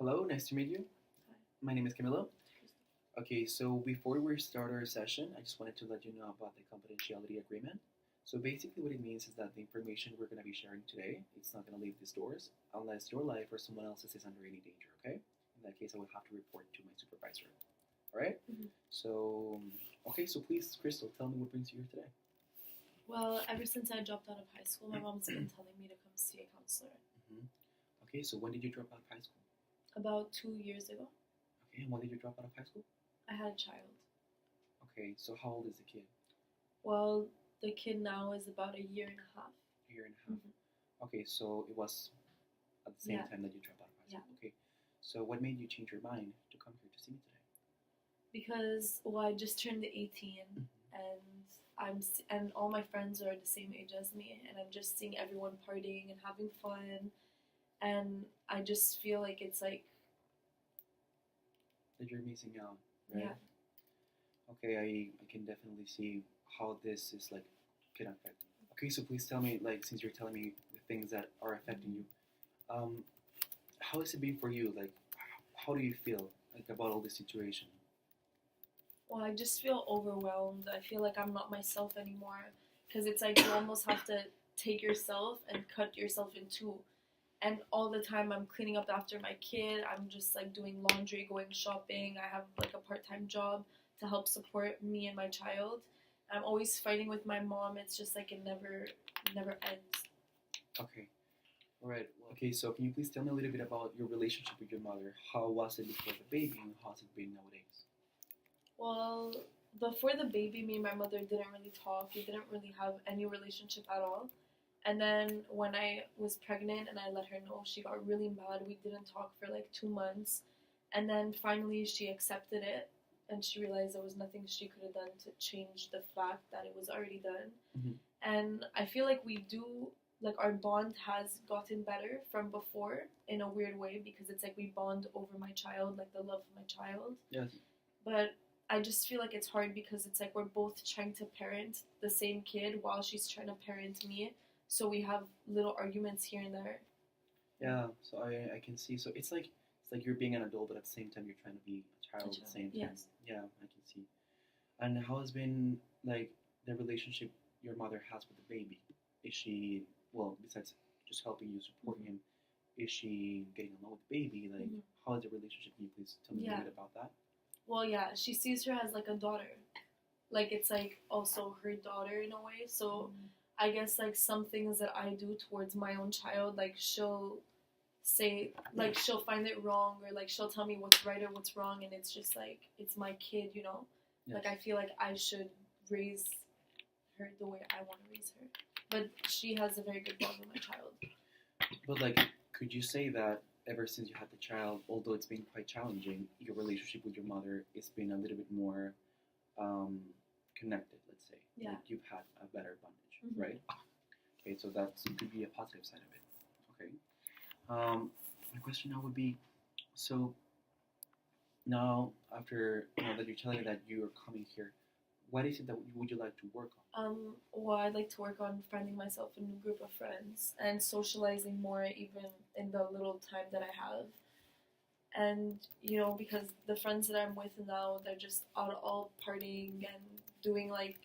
Hello, nice to meet you. Hi. My name is Camilo. Okay, so before we start our session, I just wanted to let you know about the confidentiality agreement. So basically, what it means is that the information we're going to be sharing today, it's not going to leave these doors unless your life or someone else's is under any danger. Okay? In that case, I would have to report to my supervisor. All right? Mhm. So, okay, so please, Crystal, tell me what brings you here today. Well, ever since I dropped out of high school, my mom's been telling me to come see a counselor. hmm Okay, so when did you drop out of high school? About 2 years ago, Okay, and when did you drop out of high school? I had a child. Okay, so how old is the kid? Well, the kid now is about a year and a half. A year and a half. Mhm. Okay, so it was at the same Yeah. time that you dropped out of high school. Yeah. Okay, so what made you change your mind to come here to see me today? Because, well, I just turned 18, and and all my friends are the same age as me, and I'm just seeing everyone partying and having fun, and I just feel like it's like, That you're missing out, right? yeah. Okay, I can definitely see how this is like can affect you. Okay, so please tell me, like, since you're telling me the things that are affecting you, how has it been for you? Like, how do you feel like about all this situation? Well, I just feel overwhelmed. I feel like I'm not myself anymore because it's like you almost have to take yourself and cut yourself in two. And all the time I'm cleaning up after my kid. I'm just like doing laundry, going shopping. I have like a part-time job to help support me and my child. I'm always fighting with my mom. It's just like it never ends. Okay, all right. Well, okay, so can you please tell me a little bit about your relationship with your mother? How was it before the baby, and how's it been nowadays? Well, before the baby, me and my mother didn't really talk. We didn't really have any relationship at all. And then when I was pregnant and I let her know, she got really mad. We didn't talk for like 2 months. And then finally she accepted it and she realized there was nothing she could have done to change the fact that it was already done. Mhm. And I feel like like our bond has gotten better from before in a weird way because it's like we bond over my child, like the love of my child. Yes. But I just feel like it's hard because it's like we're both trying to parent the same kid while she's trying to parent me. So we have little arguments here and there. Yeah, so I can see. So it's like you're being an adult, but at the same time you're trying to be a child at the same time. Yes. Yeah, I can see. And how has been like the relationship your mother has with the baby? Is she well besides just helping you supporting him? Is she getting along with the baby? Like Mhm. how is the relationship? Can you please tell me a Yeah. little bit about that? Well, yeah, she sees her as like a daughter. Like it's like also her daughter in a way. So I guess like some things that I do towards my own child, like she'll say, like she'll find it wrong or like she'll tell me what's right or what's wrong, and it's just like it's my kid, you know. Yes. Like I feel like I should raise her the way I want to raise her. But she has a very good bond with my child. But like, could you say that ever since you had the child, although it's been quite challenging, your relationship with your mother has been a little bit more connected, let's say. Yeah. Like you've had a better bondage, Mhm. right? Okay, so that could be a positive side of it. Okay. My question now would be, so now after that you're telling me that you are coming here, what is it that would you like to work on? Well, I'd like to work on finding myself a new group of friends and socializing more, even in the little time that I have. And because the friends that I'm with now, they're just out all partying and doing like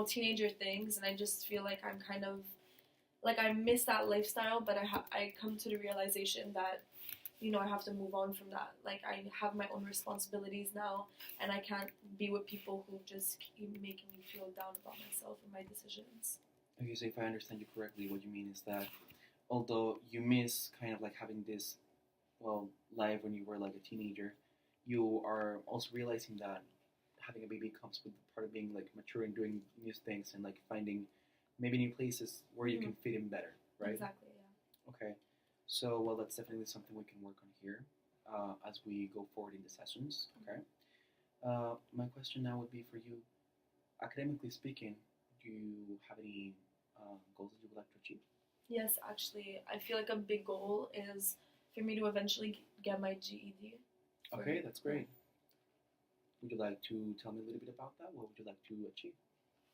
teenager things, and I just feel like I'm kind of like I miss that lifestyle, but I come to the realization that I have to move on from that. Like I have my own responsibilities now, and I can't be with people who just keep making me feel down about myself and my decisions. Okay, so if I understand you correctly, what you mean is that although you miss kind of like having this life when you were like a teenager, you are also realizing that having a baby comes with the part of being like mature and doing new things and like finding maybe new places where you can fit in better, right? Exactly, yeah. Okay, so well, that's definitely something we can work on here as we go forward in the sessions. Okay, my question now would be for you, academically speaking, do you have any goals that you would like to achieve? Yes, actually, I feel like a big goal is for me to eventually get my GED. Okay, that's great. Would you like to tell me a little bit about that? What would you like to achieve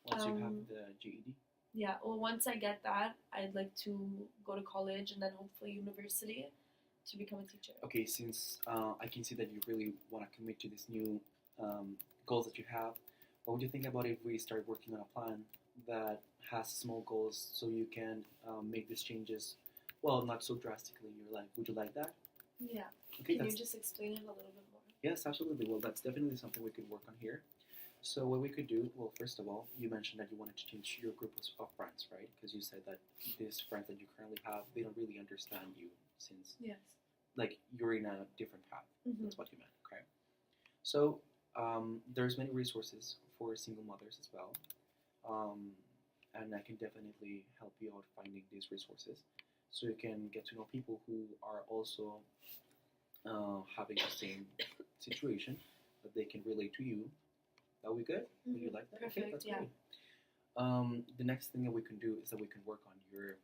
once you have the GED? Yeah, well, once I get that, I'd like to go to college and then hopefully university. to become a teacher. Okay, since I can see that you really want to commit to this new goals that you have, what would you think about if we start working on a plan that has small goals so you can make these changes, well, not so drastically in your life? Would you like that? Yeah. Okay, Can you just explain it a little bit more? Yes, absolutely. Well, that's definitely something we could work on here. So what we could do, well, first of all, you mentioned that you wanted to change your group of friends, right? Because you said that these friends that you currently have, they don't really understand you since, Yes. like, you're in a different path. Mm-hmm. That's what you meant, okay? So there's many resources for single mothers as well, and I can definitely help you out finding these resources, so you can get to know people who are also having the same situation, that they can relate to you. That would be good. Mm-hmm. Would you like that? Perfect, Okay, that's yeah. great. The next thing that we can do is that we can work on your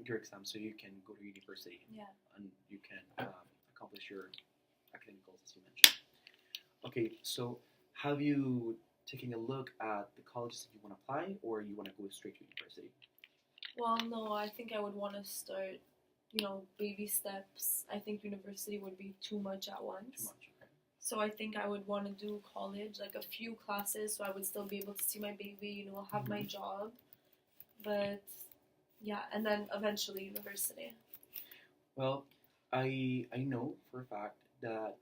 your exam, so you can go to university. Yeah. And you can accomplish your academic goals, as you mentioned. Okay, so have you taken a look at the colleges that you want to apply, or you want to go straight to university? Well, no, I think I would want to start, baby steps. I think university would be too much at once. Too much, okay. So I think I would want to do college, like a few classes, so I would still be able to see my baby, have my job. But yeah, and then eventually university. Well, I know for a fact that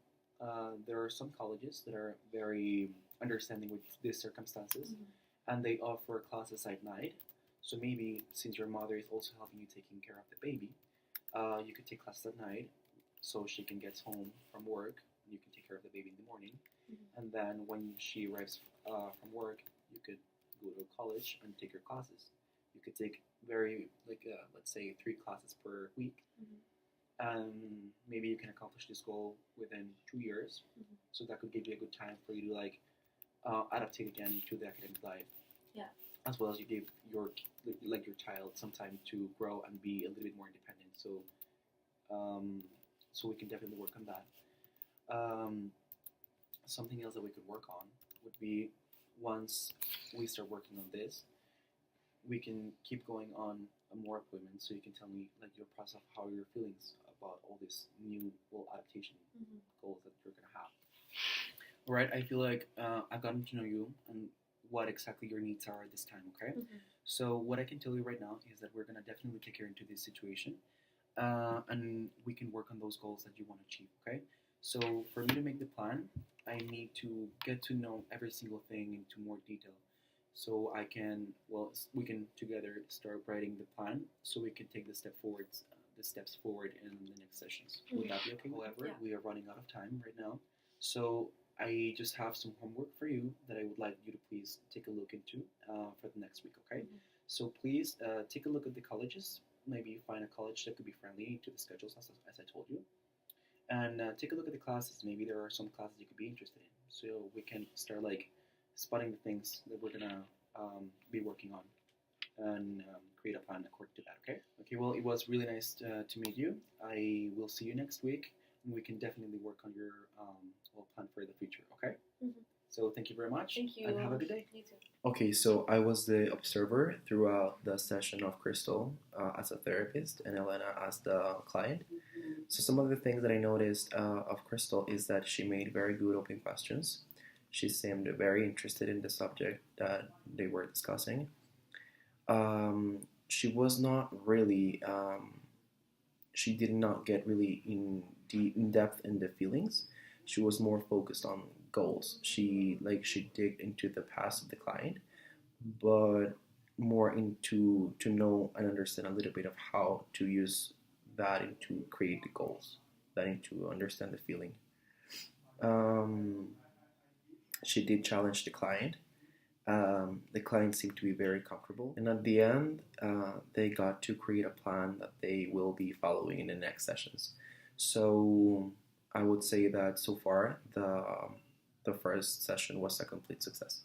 there are some colleges that are very understanding with these circumstances, and they offer classes at night. So maybe since your mother is also helping you taking care of the baby, you could take classes at night, so she can get home from work, and you can take care of the baby in the morning. And then when she arrives from work, you could go to college and take your classes. You could take let's say 3 classes per week, and maybe you can accomplish this goal within 2 years. So that could give you a good time for you to adapt again into the academic life. Yeah. As well as you give your child some time to grow and be a little bit more independent. So we can definitely work on that. Something else that we could work on would be, once we start working on this, we can keep going on more appointments, so you can tell me your process of how your feelings about all these new adaptation goals that you're gonna have. All right, I feel like I've gotten to know you and what exactly your needs are at this time. Okay, so what I can tell you right now is that we're gonna definitely take care into this situation, and we can work on those goals that you want to achieve. Okay, so for me to make the plan, I need to get to know every single thing into more detail. So we can together start writing the plan, so we can take the steps forward in the next sessions. Would that be okay? However, we are running out of time right now, so I just have some homework for you that I would like you to please take a look into for the next week. Okay? So please take a look at the colleges. Maybe find a college that could be friendly to the schedules, as I told you, and take a look at the classes. Maybe there are some classes you could be interested in, so we can start spotting the things that we're gonna be working on, and create a plan according to that. Okay, well, it was really nice to meet you. I will see you next week, and we can definitely work on your plan for the future. Okay, so thank you very much. Thank you, and have a good day. You too. Okay, so I was the observer throughout the session of Crystal as a therapist and Elena as the client. So some of the things that I noticed of Crystal is that she made very good open questions. She seemed very interested in the subject that they were discussing. She was not really, she did not get really in depth in the feelings. She was more focused on goals. She digged into the past of the client, but more into to know and understand a little bit of how to use that into create the goals, that into understand the feeling. She did challenge the client. The client seemed to be very comfortable, and at the end, they got to create a plan that they will be following in the next sessions. So I would say that so far the first session was a complete success.